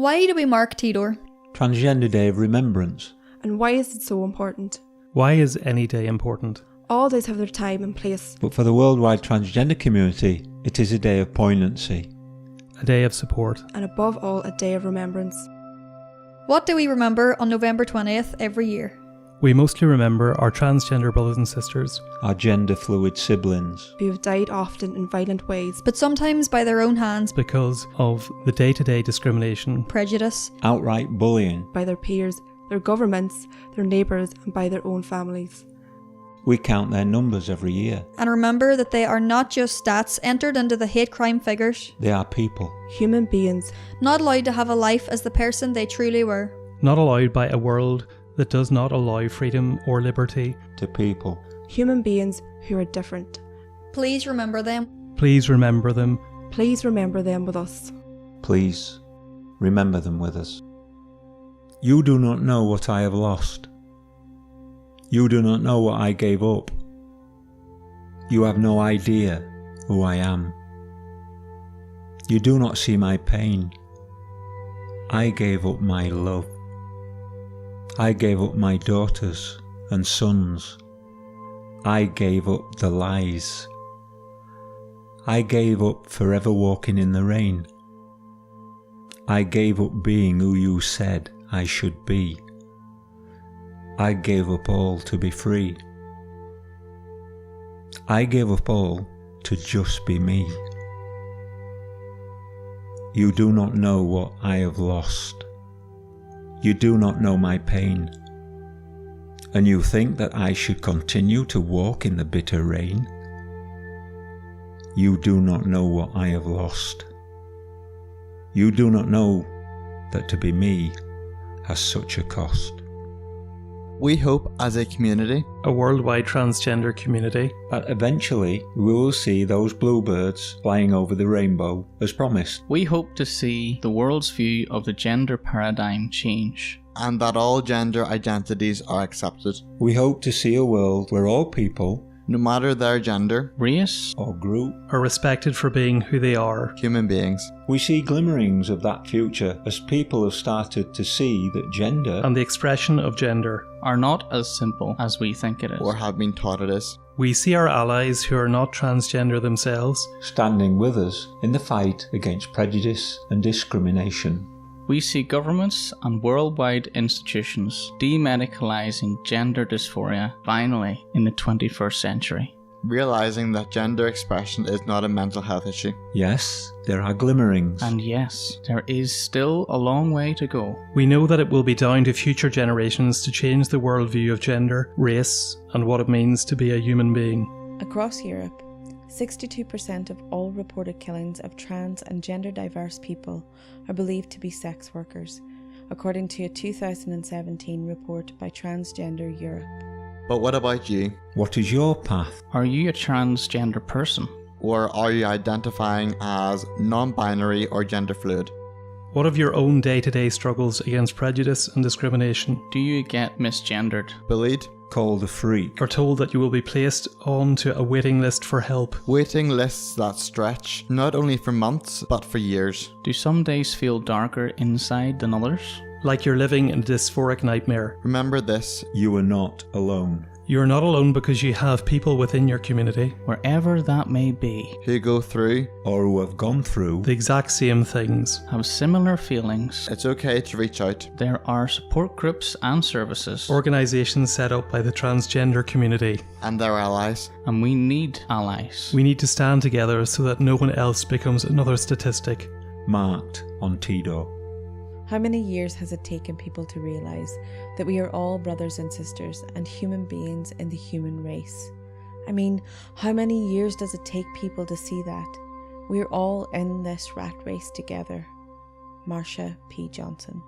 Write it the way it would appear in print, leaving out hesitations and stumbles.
Why do we mark Tidor? Transgender Day of Remembrance. And why is it so important? Why is any day important? All days have their time and place. But for the worldwide transgender community, it is a day of poignancy. A day of support. And above all, a day of remembrance. What do we remember on November 20th every year? We mostly remember our transgender brothers and sisters, Our gender fluid siblings. Who have died often in violent ways. But sometimes by their own hands, because of the day-to-day discrimination, prejudice, Outright bullying. By their peers, their governments, their neighbours, and by their own families. We count their numbers every year. and remember that they are not just stats entered into the hate crime figures, They are people. Human beings. not allowed to have a life as the person they truly were. not allowed by a world that does not allow freedom or liberty. To people. Human beings who are different. Please remember them. Please remember them. Please remember them with us. Please, remember them with us. You do not know what I have lost. You do not know what I gave up. You have no idea who I am. You do not see my pain. I gave up my love. I gave up my daughters and sons. I gave up the lies. I gave up forever walking in the rain. I gave up being who you said I should be. I gave up all to be free. I gave up all to just be me. You do not know what I have lost. You do not know my pain. And you think that I should continue to walk in the bitter rain? You do not know what I have lost. You do not know that to be me has such a cost. We hope as a community, A worldwide transgender community, That eventually we will see those bluebirds flying over the rainbow as promised. We hope to see the world's view of the gender paradigm change. and that all gender identities are accepted, We hope to see a world where all people, no matter their gender, Race, or group, are respected for being who they are. human beings. we see glimmerings of that future as people have started to see that gender And the expression of gender. are not as simple as we think it is. Or have been taught it is. We see our allies who are not transgender themselves, standing with us in the fight against prejudice and discrimination. We see governments and worldwide institutions demedicalizing gender dysphoria finally in the 21st century. Realizing that gender expression is not a mental health issue. Yes, there are glimmerings. And yes, there is still a long way to go. we know that it will be down to future generations to change the worldview of gender, race, and what it means to be a human being. Across Europe, 62% of all reported killings of trans and gender diverse people are believed to be sex workers, according to a 2017 report by Transgender Europe. But what about you? What is your path? Are you a transgender person? Or are you identifying as non-binary or gender fluid? What of your own day-to-day struggles against prejudice and discrimination? Do you get misgendered? Bullied? Called a freak. Are told that you will be placed onto a waiting list for help? Waiting lists that stretch, not only for months, but for years. Do some days feel darker inside than others? Like you're living in a dysphoric nightmare. Remember this, You are not alone. You're not alone because you have people within your community, Wherever that may be, who go through, Or who have gone through. the exact same things. have similar feelings. it's okay to reach out. There are support groups and services, Organisations set up by the transgender community. And their allies. and we need allies. We need to stand together so that no one else becomes another statistic. Marked on Tidor. How many years has it taken people to realise that we are all brothers and sisters and human beings in the human race? I mean, how many years does it take people to see that? We're all in this rat race together. Marsha P. Johnson.